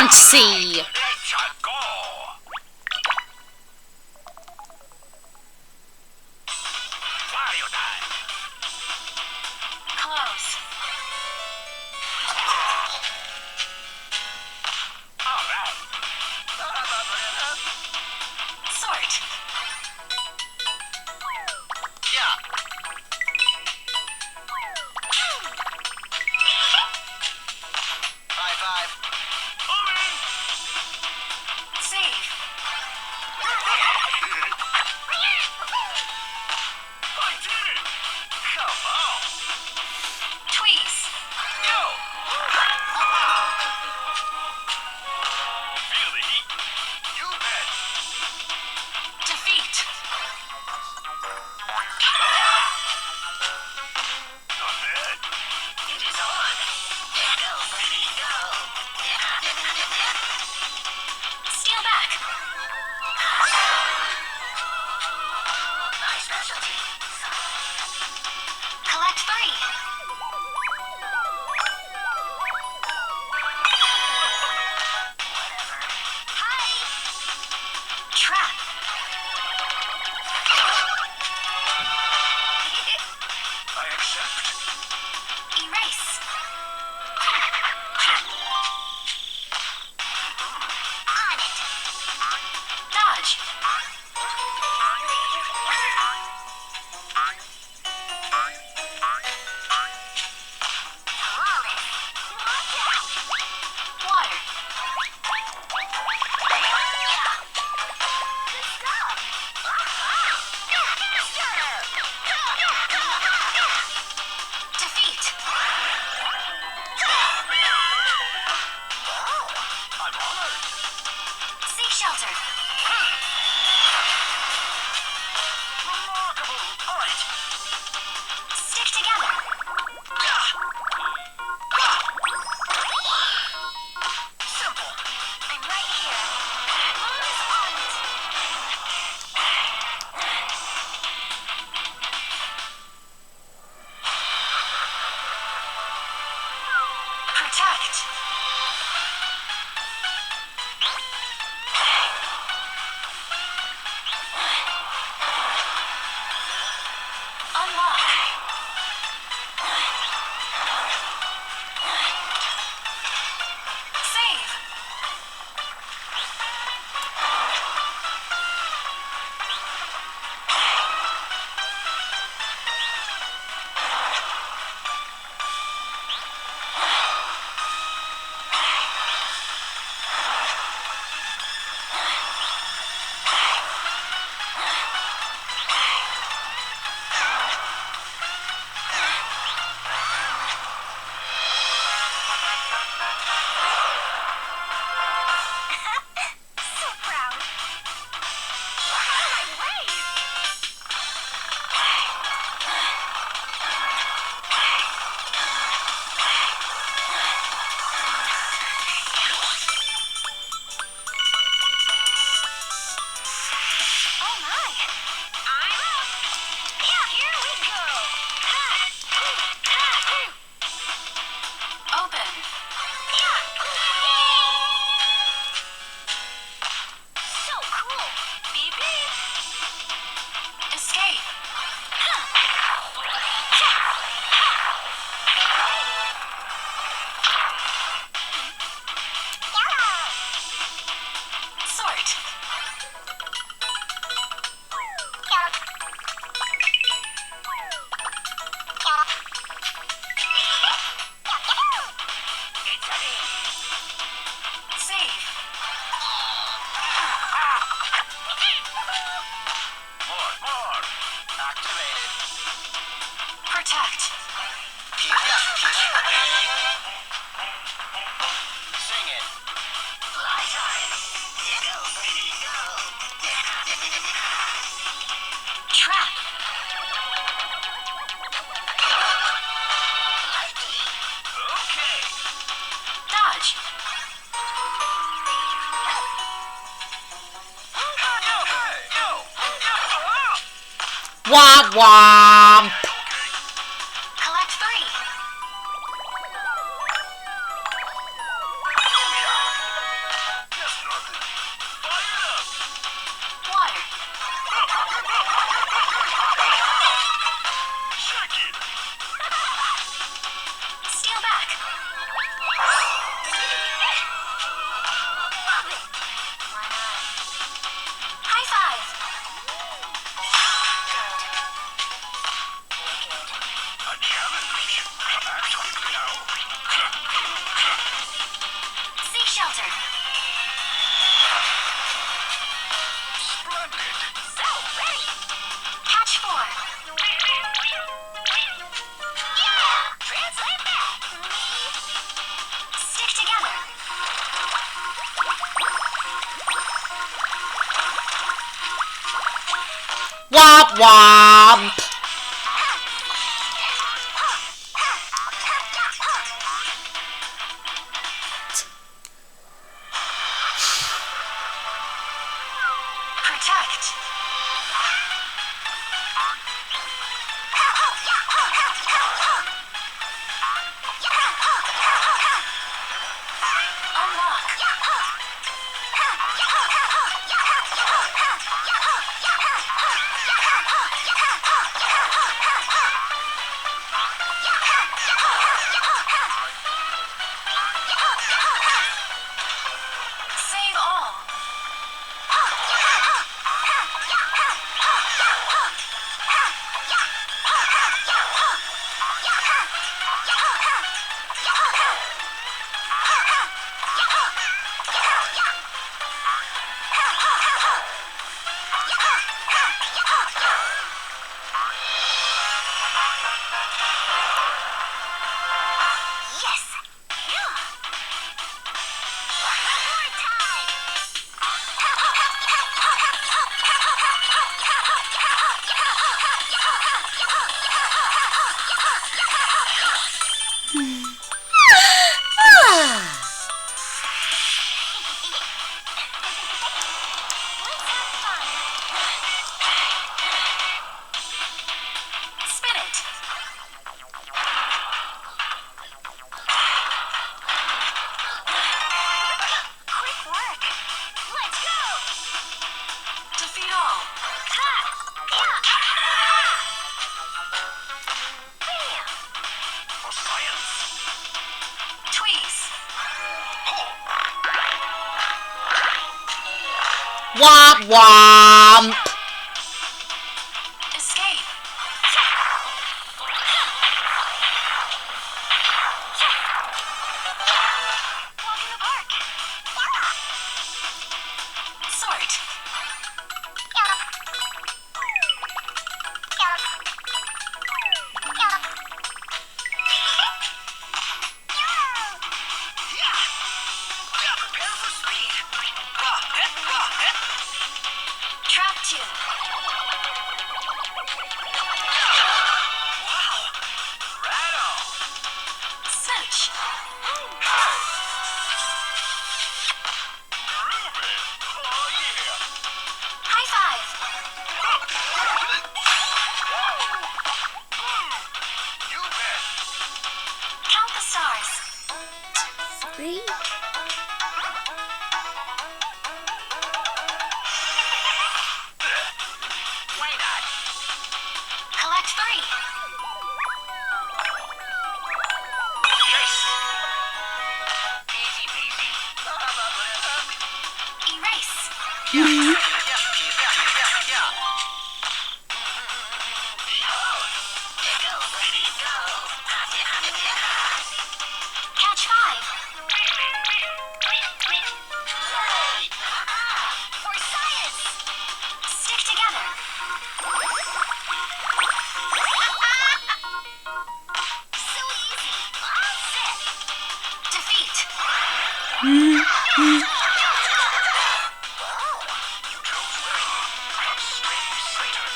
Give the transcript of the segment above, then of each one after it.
fancy. Close. Sort. Save. Tweeze. Defeat. It is on. Go, baby, go. Steal back. My specialty. Collect 3. Hi. Trap. I accept. Erase. On it. Dodge. Water. Defeat. I'm honored. Seek shelter. Remarkable. All right. Stick together. Simple. I'm right here. Who's on it? Protect. Unlock. Save. So proud. My ways. Oh my. I'm up. Yeah, here we go. Open. So cool. Beep beep. Escape. Sort. Save. More. Activated. Protect. Sing it. Fly time. Go, baby, go. Trap. Okay. Dodge. Womp womp. Collect 3. shelter. Splendid. So ready. Catch 4. Yeah! Translate that. Stick together. Womp womp. Protect. Unlock. Save all. Yes! Yeah! One more time! Spin it! Quick work! Let's go! Defeat all! Ha! Bam! For science. Tweeze! Womp womp. Escape! Walk in the park! Sort! Yeah, prepare for speed. Trap 2! Wow. Right on. Smooch! Groovy. Oh, yeah. High five! You bet. Count the stars! 3. Why not? Collect 3! Yes. Easy peasy. Erase! Yeah. Catch 5! For science! Stick together! So easy! All set! Defeat! You chose well. Stay centered.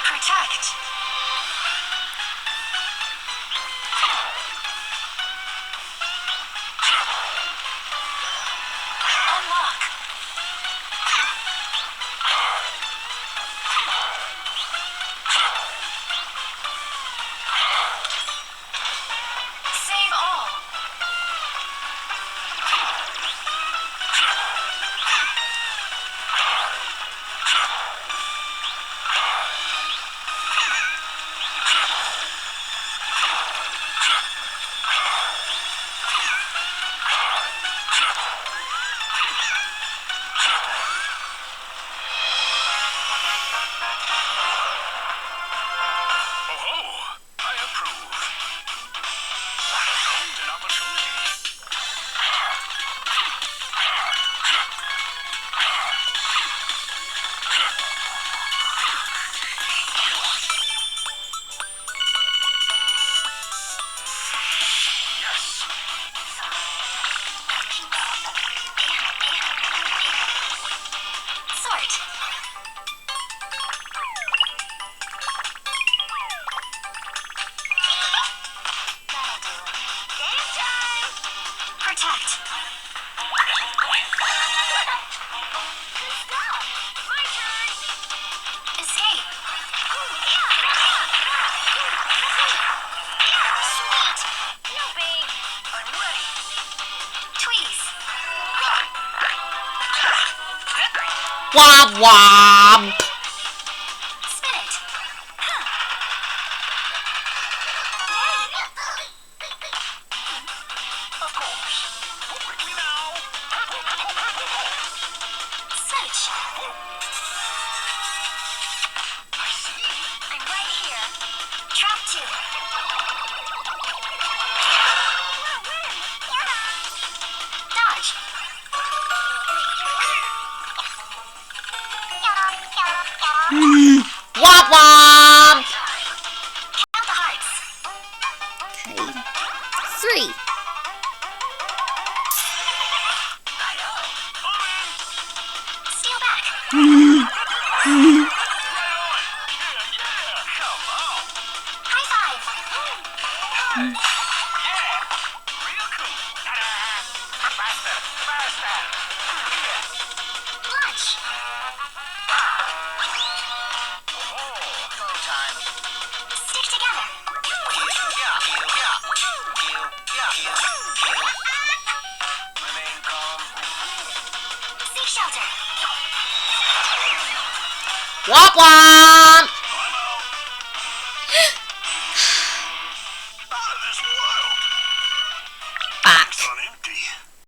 Protect! Unlock! Save all! Womp womp. Spin it. Of course. Quickly now. Switch. I see. I'm right here. Drop 2. Dodge. Womp womp. Count the hearts. Okay. 3. Steal back. Come on. High five. Real cool. Ta-da. Faster, faster. Lunch. Go time. Stick together. Remain calm. Seek shelter. Womp womp.